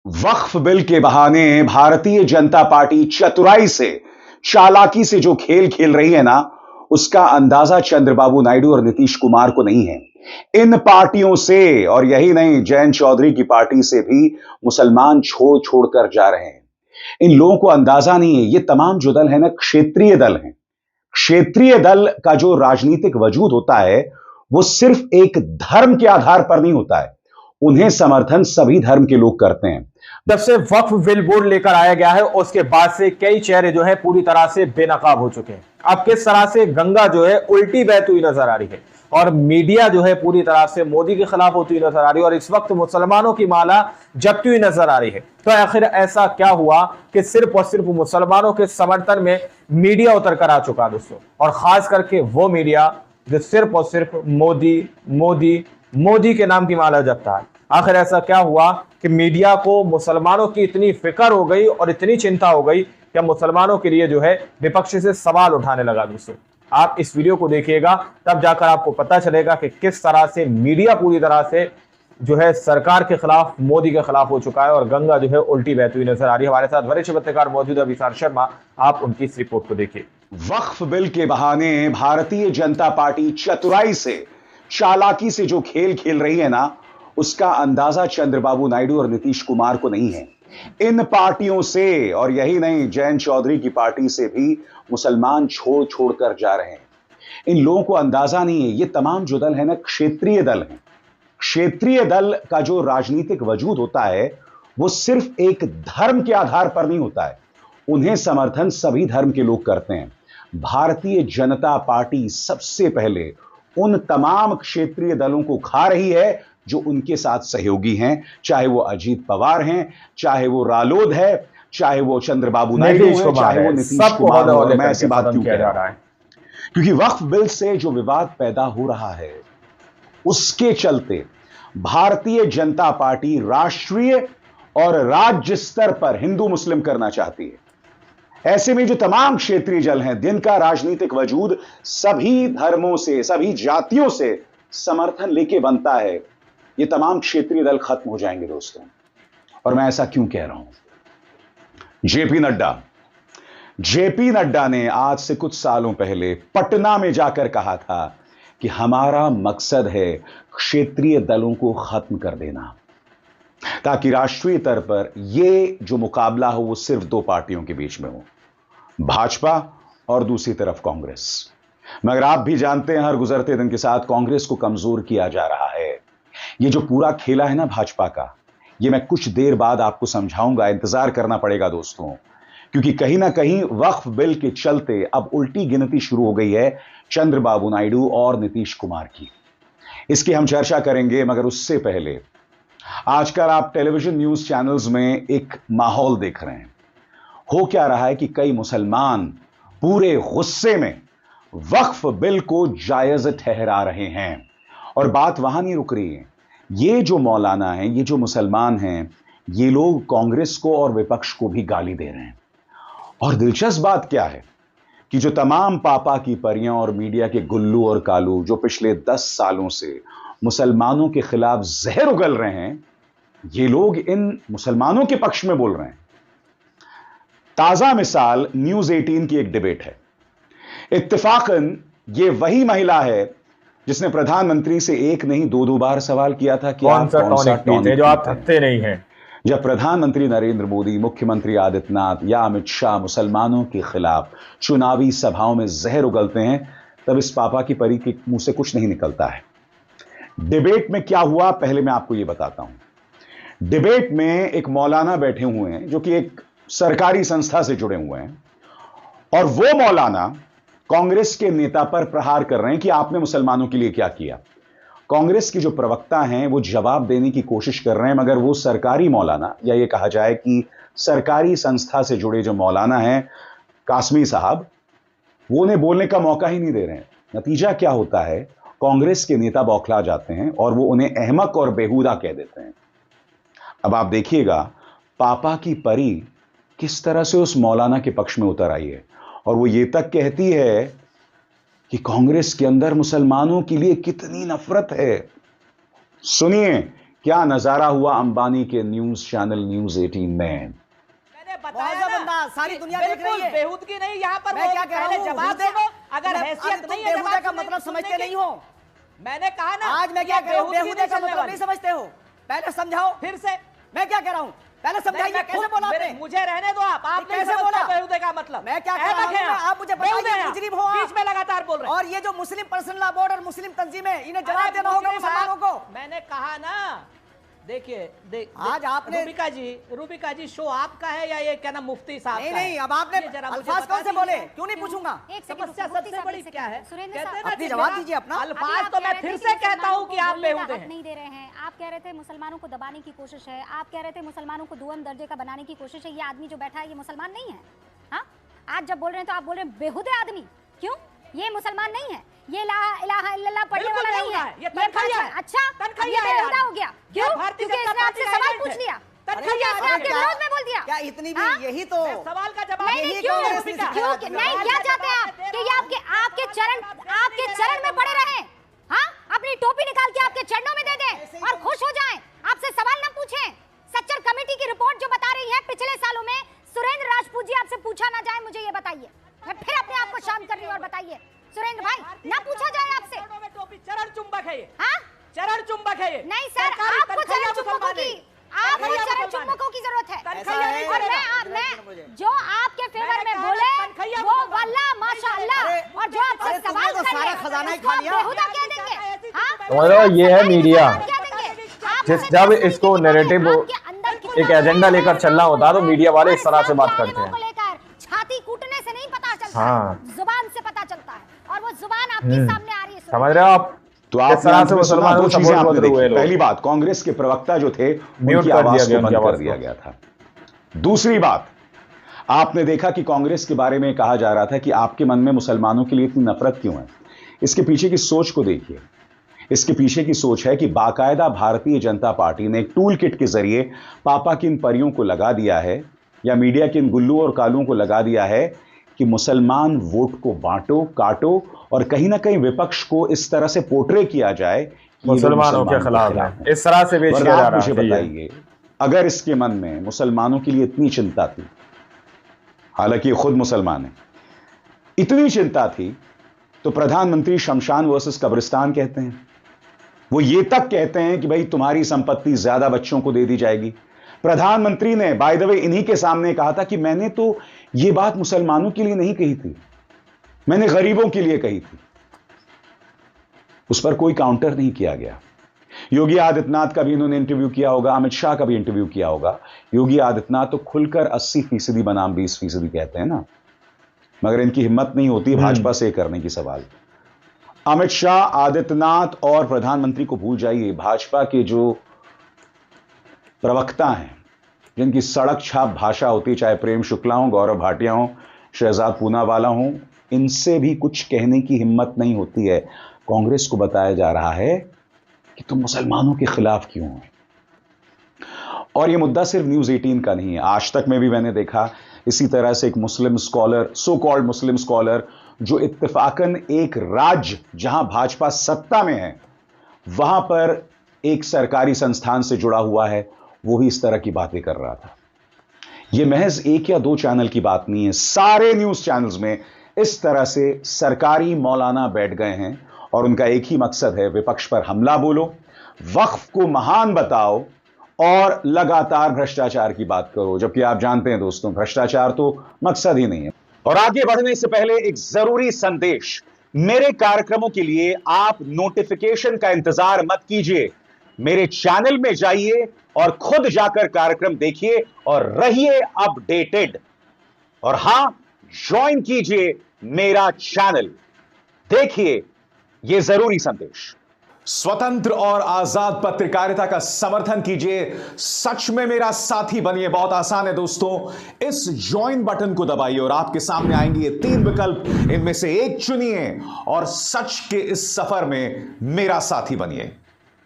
वक्फ bill के बहाने Bharatiya Janata party चतुराई से, चालाकी से जो खेल खेल रही है ना, उसका अंदाजा चंद्रबाबू नायडू और नीतीश कुमार को नहीं है। इन पार्टियों से, और यही नहीं, जयंत चौधरी की पार्टी से भी मुसलमान छोड़ छोड़कर जा रहे हैं। इन लोगों को अंदाजा नहीं है, ये तमाम जो दल है ना, क्षेत्रीय दल हैं। क्षेत्रीय दल का जो राजनीतिक वजूद होता है, वो सिर्फ एक धर्म के आधार पर नहीं होता है। उन्हें समर्थन सभी धर्म के लोग करते हैं। जब से वक्फ बिल बोर्ड लेकर आया गया है उसके बाद से कई चेहरे जो है पूरी तरह से बेनकाब हो चुके हैं। अब किस तरह से गंगा जो है उल्टी बहती हुई नजर आ रही है और मीडिया जो है पूरी तरह से मोदी के खिलाफ होती हुई नजर आ रही है और इस वक्त मुसलमानों की माला जपती हुई नजर आ रही है। तो आखिर ऐसा क्या हुआ कि सिर्फ और सिर्फ मुसलमानों के समर्थन में मीडिया उतर कर आ चुका दोस्तों, और खास करके वो मीडिया जो सिर्फ और सिर्फ मोदी मोदी मोदी के नाम की माला जपता है। आखिर ऐसा क्या हुआ कि मीडिया को मुसलमानों की इतनी फिक्र हो गई और इतनी चिंता हो गई कि मुसलमानों के लिए जो है विपक्ष से सवाल उठाने लगा। दोस्तों, आप इस वीडियो को देखिएगा, तब जाकर आपको पता चलेगा कि किस तरह से मीडिया पूरी तरह से जो है सरकार के खिलाफ, मोदी के खिलाफ हो चुका है और गंगा जो है उल्टी बहती हुई नजर आ रही है। हमारे साथ वरिष्ठ पत्रकार मौजूद है विशाल शर्मा, आप उनकी इस रिपोर्ट को देखिए। वक्फ बिल के बहाने भारतीय जनता पार्टी चतुराई से, चालाकी से जो खेल खेल रही है ना, उसका अंदाजा चंद्रबाबू नायडू और नीतीश कुमार को नहीं है। इन पार्टियों से, और यही नहीं, जयंत चौधरी की पार्टी से भी मुसलमान छोड़ छोड़कर जा रहे हैं। इन लोगों को अंदाजा नहीं है, ये तमाम जो दल है ना, क्षेत्रीय दल हैं। क्षेत्रीय दल का जो राजनीतिक वजूद होता है, वो सिर्फ एक धर्म के आधार पर नहीं होता है। उन्हें समर्थन सभी धर्म के लोग करते हैं। भारतीय जनता पार्टी सबसे पहले उन तमाम क्षेत्रीय दलों को खा रही है जो उनके साथ सहयोगी हैं, चाहे वो अजीत पवार हैं, चाहे वो रालोद है, चाहे वो चंद्रबाबू नायडू है, चाहे वो नीतीश कुमार है। मैं ऐसी बात क्यों कह रहा हूं? क्योंकि वक्फ बिल से जो विवाद पैदा हो रहा है, उसके चलते भारतीय जनता पार्टी राष्ट्रीय और राज्य स्तर पर हिंदू मुस्लिम करना चाहती है। ऐसे में जो तमाम क्षेत्रीय दल हैं, जिनका राजनीतिक वजूद सभी धर्मों से, सभी जातियों से समर्थन लेके बनता है, ये तमाम क्षेत्रीय दल खत्म हो जाएंगे दोस्तों। और मैं ऐसा क्यों कह रहा हूं? जेपी नड्डा ने आज से कुछ सालों पहले पटना में जाकर कहा था कि हमारा मकसद है क्षेत्रीय दलों को खत्म कर देना, ताकि राष्ट्रीय स्तर पर यह जो मुकाबला हो वो सिर्फ दो पार्टियों के बीच में हो, भाजपा और दूसरी तरफ कांग्रेस। मगर आप भी जानते हैं, हर गुजरते दिन के साथ कांग्रेस को कमजोर किया जा रहा है। ये जो पूरा खेला है ना भाजपा का, ये मैं कुछ देर बाद आपको समझाऊंगा। इंतजार करना पड़ेगा दोस्तों, क्योंकि कहीं ना कहीं वक्फ बिल के चलते अब उल्टी गिनती शुरू हो गई है चंद्रबाबू नायडू और नीतीश कुमार की। इसकी हम चर्चा करेंगे, मगर उससे पहले आजकल आप टेलीविजन न्यूज चैनल्स में एक माहौल देख रहे हैं। हो क्या रहा है कि कई मुसलमान पूरे गुस्से में वक्फ बिल को जायज ठहरा रहे हैं। और बात वहां नहीं रुक रही है। ये जो मौलाना हैं, ये जो मुसलमान हैं, ये लोग कांग्रेस को और विपक्ष को भी गाली दे रहे हैं। और दिलचस्प बात क्या है कि जो तमाम पापा की परियां और मीडिया के गुल्लू और कालू जो पिछले 10 सालों से मुसलमानों के खिलाफ जहर उगल रहे हैं, ये लोग इन मुसलमानों के पक्ष में बोल रहे हैं। ताजा मिसाल न्यूज 18 की एक डिबेट है। इत्तेफाकन ये वही महिला है जिसने प्रधानमंत्री से एक नहीं दो बार सवाल किया था कि कौन सा टॉनिक पीते हैं जो आप थकते नहीं हैं। जब प्रधानमंत्री नरेंद्र मोदी, मुख्यमंत्री आदित्यनाथ या अमित शाह मुसलमानों के खिलाफ चुनावी सभाओं में जहर उगलते हैं, तब इस पापा की परी के मुंह से कुछ नहीं निकलता है। डिबेट में क्या हुआ, पहले मैं आपको यह बताता हूं। डिबेट में एक मौलाना बैठे हुए हैं जो कि एक सरकारी संस्था से जुड़े हुए हैं, और वो मौलाना कांग्रेस के नेता पर प्रहार कर रहे हैं कि आपने मुसलमानों के लिए क्या किया। कांग्रेस की जो प्रवक्ता हैं वो जवाब देने की कोशिश कर रहे हैं, मगर वो सरकारी मौलाना, या ये कहा जाए कि सरकारी संस्था से जुड़े जो मौलाना हैं कासमी साहब, वो उन्हें बोलने का मौका ही नहीं दे रहे हैं। नतीजा क्या होता है, कांग्रेस के नेता बौखला जाते हैं और वो उन्हें अहमक और बेहुदा कह देते हैं। अब आप देखिएगा पापा की परी किस तरह से उस मौलाना के पक्ष में उतर आई है, और वो ये तक कहती है कि कांग्रेस के अंदर मुसलमानों के लिए कितनी नफरत है। सुनिए क्या नजारा हुआ अंबानी के न्यूज चैनल न्यूज 18 में। बताया ना, सारी दुनिया देख रही है। बेहूदगी नहीं यहाँ पर। मैं क्या कह रहा हूँ, जवाब दो। अगर हैसियत नहीं है बेहूदा का मतलब समझते नहीं हो। मैंने कहा ना, आज मैं क्या कह रहा हूँ, बेहूदे का मतलब नहीं समझते हो। पहले समझाओ। फिर से मैं क्या कह रहा हूँ, पहले समझाइए। कैसे बोला आपने? मुझे रहने दो। आप कैसे बोला बेहूदे का मतलब? मैं क्या कह रहा हूँ, आप मुझे बताइए। मुजरिम हो आप, बीच में लगातार बोल रहे हैं। और ये जो मुस्लिम पर्सनल लॉ बोर्ड और मुस्लिम तंजीमें, इन्हें जवाब देना होगा मुसलमानों को। मैंने कहा ना, देखिए आज आपने रूबिका जी शो आपका है या ये क्या नाम मुफ्ती साहब का? नहीं, अब आपने अल्फाज कौन से बोले, क्यों नहीं पूछूंगा? समस्या सबसे बड़ी क्या है? कहते हैं ना, अपनी जवाब दीजिए अपना। अल्फाज तो मैं फिर से कहता हूँ कि आप बेहूदे हैं। नहीं दे रहे हैं। आप कह रहे थे मुसलमानों को दबाने की कोशिश है, आप कह रहे थे मुसलमानों को दुआम दर्जे का बनाने की कोशिश है। ये आदमी जो बैठा है ये मुसलमान नहीं है। हाँ, आज जब बोल रहे हैं तो आप बोल रहे हैं बेहुदे आदमी। क्यों? ये मुसलमान नहीं है, ये ला इलाहा इल्लल्लाह पढ़ने वाला नहीं है। ये तनखैया है। अच्छा, ये बेहुदा हो गया। क्यों? क्योंकि इसने आपसे सवाल पूछ लिया, इसने आपके विरोध में बोल दिया। क्या इतनी भी यही तो सवाल का जवाब नहीं? क्यों नहीं? क्या चाहते हैं आप कि ये आपके चरण में पड़े रहे? हाँ, अपनी टोपी निकाल के आपके चरणों में दे दें और खुश हो जाएं, आपसे सवाल ना पूछें। सच्चर कमेटी की रिपोर्ट जो बता रही है पिछले सालों में सुरेंद्र राजपूत जी आपसे पूछा ना जाए, मुझे ये बताइए। मैं फिर अपने आप को शांत कर रही हूँ और बताइए सुरेंद्र भाई, ना पूछा जाए आपसे। चरण चुंबक है ये। हाँ, चरण चुंबक है ये। नहीं सर, आपको चरण चुंबकों की जरूरत है। और मैं जो आपके फेवर में बोले वो वल्लाह माशाअल्लाह, और जो आपसे सवाल सारा खजाना ही खा लिया, बेहुदा कह देंगे। ये है मीडिया। जब इसको नैरेटिव एक एजेंडा लेकर चलना होता तो मीडिया वाले इस तरह से बात करते हैं। छाती कूटने से नहीं पता चलता, हाँ, जुबान से पता चलता है, और वो जुबान आपके सामने आ रही है। समझ रहे हो आप? तो आप मुसलमानों को चीजें आपने देखी। पहली बात, कांग्रेस के प्रवक्ता जो थे उनकी आवाज को बंद कर दिया गया था। दूसरी बात, आपने देखा कि कांग्रेस के बारे में कहा जा रहा था कि आपके मन में मुसलमानों के लिए इतनी नफरत क्यों है। इसके पीछे की सोच को देखिए। इसके पीछे की सोच है कि बाकायदा भारतीय जनता पार्टी ने एक टूल किट के जरिए पापा की इन परियों को लगा दिया है, या मीडिया के इन गुल्लू और कालुओं को लगा दिया है कि मुसलमान वोट को बांटो, काटो, और कहीं ना कहीं विपक्ष को इस तरह से पोर्ट्रे किया जाए कि मुसलमानों के खिलाफ है। इस तरह से पेश किया जा रहा है। मुझे बताइए, अगर इसके मन में मुसलमानों के लिए इतनी चिंता थी, हालांकि खुद मुसलमान है, इतनी चिंता थी, तो प्रधानमंत्री शमशान वर्सेस कब्रिस्तान कहते हैं। वो ये तक कहते हैं कि भाई तुम्हारी संपत्ति ज्यादा बच्चों को दे दी जाएगी। प्रधानमंत्री ने बाय द वे इन्हीं के सामने कहा था कि मैंने तो ये बात मुसलमानों के लिए नहीं कही थी, मैंने गरीबों के लिए कही थी। उस पर कोई काउंटर नहीं किया गया। योगी आदित्यनाथ का भी इन्होंने इंटरव्यू किया होगा, अमित शाह का भी इंटरव्यू किया होगा। योगी आदित्यनाथ तो खुलकर 80% बनाम 20% कहते हैं ना, मगर इनकी हिम्मत नहीं होती भाजपा से करने की सवाल। अमित शाह, आदित्यनाथ और प्रधानमंत्री को भूल जाइए, भाजपा के जो प्रवक्ता हैं, जिनकी सड़क छाप भाषा होती, चाहे प्रेम शुक्ला हो, गौरव भाटिया हो, शहजाद पूनावाला हो, इनसे भी कुछ कहने की हिम्मत नहीं होती है। कांग्रेस को बताया जा रहा है कि तुम मुसलमानों के खिलाफ क्यों हो। और यह मुद्दा सिर्फ न्यूज 18 का नहीं है, आज तक में भी मैंने देखा इसी तरह से एक मुस्लिम स्कॉलर, सो कॉल्ड मुस्लिम स्कॉलर, जो इत्तेफाकन एक राज्य जहां भाजपा सत्ता में है वहां पर एक सरकारी संस्थान से जुड़ा हुआ है, वो भी इस तरह की बातें कर रहा था। यह महज एक या दो चैनल की बात नहीं है, सारे न्यूज चैनल्स में इस तरह से सरकारी मौलाना बैठ गए हैं और उनका एक ही मकसद है, विपक्ष पर हमला बोलो, वक्फ को महान बताओ और लगातार भ्रष्टाचार की बात करो। जबकि आप जानते हैं दोस्तों, भ्रष्टाचार तो मकसद ही नहीं है। और आगे बढ़ने से पहले एक जरूरी संदेश, मेरे कार्यक्रमों के लिए आप नोटिफिकेशन का इंतजार मत कीजिए, मेरे चैनल में जाइए और खुद जाकर कार्यक्रम देखिए और रहिए अपडेटेड। और हां, ज्वाइन कीजिए मेरा चैनल, देखिए यह जरूरी संदेश। स्वतंत्र और आजाद पत्रकारिता का समर्थन कीजिए, सच में मेरा साथी बनिए। बहुत आसान है दोस्तों, इस ज्वाइन बटन को दबाइए और आपके सामने आएंगे ये 3 विकल्प, इनमें से एक चुनिए और सच के इस सफर में मेरा साथी बनिए।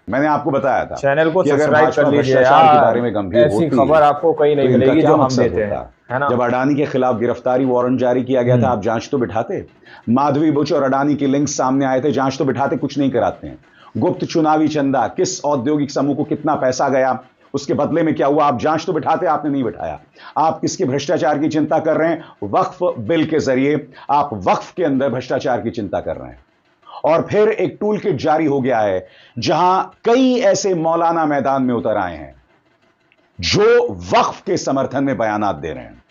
मैंने आपको बताया था चैनल को सब्सक्राइब कर लीजिए के बारे में गंभीर ऐसी खबर आपको कहीं नहीं मिलेगी जो हम देते हैं, है ना। जब अडानी के खिलाफ गिरफ्तारी वारंट जारी किया गया था, आप जांच तो बिठाते। माधवी बुच और अडानी के लिंक सामने आए थे, जांच तो बिठाते, कुछ नहीं कराते हैं। गुप्त चुनावी चंदा, किस औद्योगिक समूह को कितना पैसा गया, उसके बदले में क्या हुआ, आप जांच तो बिठाते, आपने नहीं बिठाया। आप किसके भ्रष्टाचार की चिंता कर रहे हैं? वक्फ बिल के जरिए आप वक्फ के अंदर भ्रष्टाचार की चिंता कर रहे हैं। और फिर एक टूल किट जारी हो गया है जहां कई ऐसे मौलाना मैदान में उतर आए हैं जो वक्फ के समर्थन में बयानात दे रहे हैं।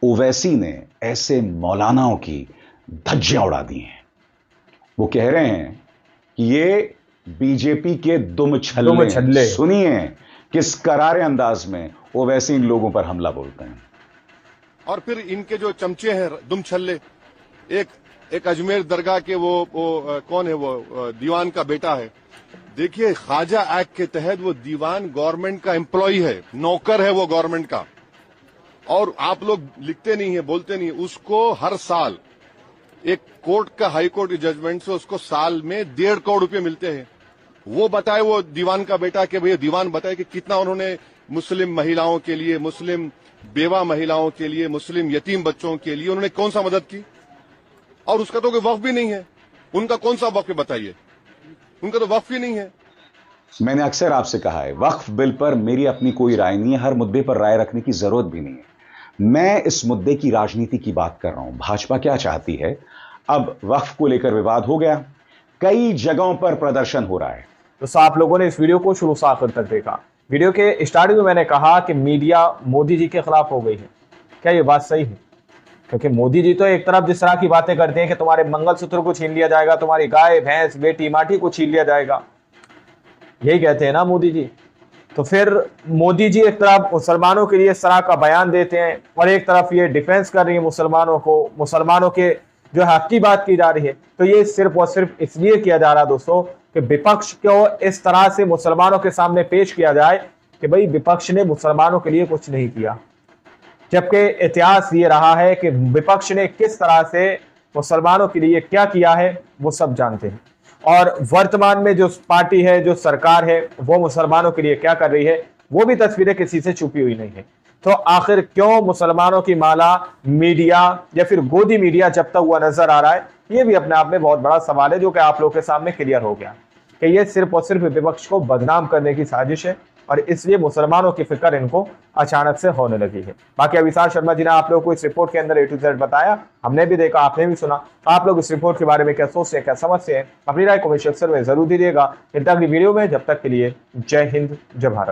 ओवैसी ने ऐसे मौलानाओं की धज्जियां उड़ा दी हैं। वो कह रहे हैं कि ये बीजेपी के दुम छल्ले। सुनिए किस करारे अंदाज में ओवैसी इन लोगों पर हमला बोलते हैं। और फिर इनके जो चमचे हैं दुम छल्ले, एक अजमेर दरगाह के वो कौन है, वो दीवान का बेटा है। देखिए, ख्वाजा एक्ट के तहत वो दीवान गवर्नमेंट का एम्प्लॉय है, नौकर है वो गवर्नमेंट का। और आप लोग लिखते नहीं है, बोलते नहीं है, उसको हर साल एक कोर्ट का, हाई कोर्ट की जजमेंट से उसको साल में 1.5 करोड़ रुपए मिलते हैं। वो बताए, वो दीवान का बेटा कि भैया दीवान बताए कि कितना उन्होंने मुस्लिम महिलाओं के लिए, मुस्लिम बेवा महिलाओं के लिए, मुस्लिम यतीम बच्चों के लिए उन्होंने कौन सा मदद की। और उसका तो कोई वक्फ भी नहीं है। उनका कौन सा वक्फ है बताइए, उनका तो वक्फ ही नहीं है। मैंने अक्सर आपसे कहा है, वक्फ बिल पर मेरी अपनी कोई राय नहीं है, हर मुद्दे पर राय रखने की जरूरत भी नहीं है। मैं इस मुद्दे की राजनीति की बात कर रहा हूं। भाजपा क्या चाहती है? अब वक्फ को लेकर विवाद हो गया, कई जगहों पर प्रदर्शन हो रहा है। तो आप लोगों ने इस वीडियो को शुरू से आखिर तक देखा। वीडियो के स्टार्टिंग में मैंने कहा कि मीडिया मोदी जी के खिलाफ हो गई है। क्या ये बात सही है? क्योंकि मोदी जी तो एक तरफ जिस तरह की बातें करते हैं कि तुम्हारे मंगलसूत्र को छीन लिया जाएगा, तुम्हारी गाय भैंस बेटी माटी को छीन लिया जाएगा, यही कहते हैं ना मोदी जी। तो फिर मोदी जी एक तरफ मुसलमानों के लिए इस तरह का बयान देते हैं और एक तरफ ये डिफेंस कर रही है मुसलमानों को, मुसलमानों के जो हक की बात की जा रही है। तो ये सिर्फ और सिर्फ इसलिए किया जा रहा है दोस्तों कि विपक्ष को इस तरह से मुसलमानों के सामने पेश किया जाए कि भाई विपक्ष ने मुसलमानों के लिए कुछ नहीं किया, जबकि इतिहास ये रहा है कि विपक्ष ने किस तरह से मुसलमानों के लिए क्या किया है वो सब जानते हैं। और वर्तमान में जो पार्टी है, जो सरकार है, वो मुसलमानों के लिए क्या कर रही है वो भी तस्वीरें किसी से छुपी हुई नहीं है। तो आखिर क्यों मुसलमानों की माला मीडिया या फिर गोदी मीडिया जपता हुआ नजर आ रहा है, ये भी अपने आप में बहुत बड़ा सवाल है, जो कि आप लोगों के सामने क्लियर हो गया कि ये सिर्फ और सिर्फ विपक्ष को बदनाम करने की साजिश है और इसलिए मुसलमानों की फिक्र इनको अचानक से होने लगी है। बाकी अविसार शर्मा जी ने आप लोगों को इस रिपोर्ट के अंदर A to Z बताया, हमने भी देखा, आपने भी सुना। आप लोग इस रिपोर्ट के बारे में क्या सोचते हैं, क्या समझते हैं, अपनी राय कमेंट सेक्शन में जरूर दीजिएगा। मिलता है अगली वीडियो में, जब तक के लिए जय हिंद, जय भारत।